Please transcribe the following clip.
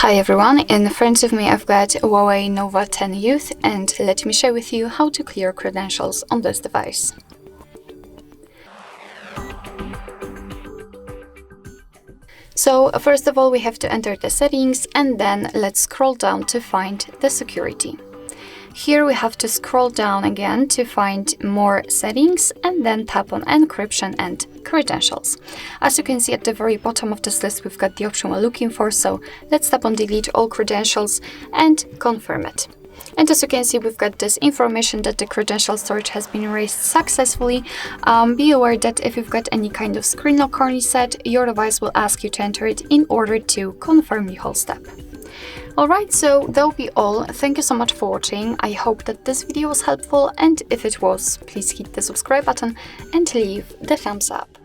Hi everyone, in front of me I've got HUAWEI Nova 10 Youth, and let me share with you how to clear credentials on this device. So first of all we have to enter the settings, and then let's scroll down to find the security. Here we have to scroll down again to find more settings and then tap on encryption and credentials. As you can see at the very bottom of this list, we've got the option we're looking for, so let's tap on delete all credentials and confirm it. And as you can see, we've got this information that the credential storage has been erased successfully. Be aware that if you've got any kind of screen lock on reset, your device will ask you to enter it in order to confirm the whole step. Alright, so that'll be all. Thank you so much for watching. I hope that this video was helpful, and if it was, please hit the subscribe button and leave the thumbs up.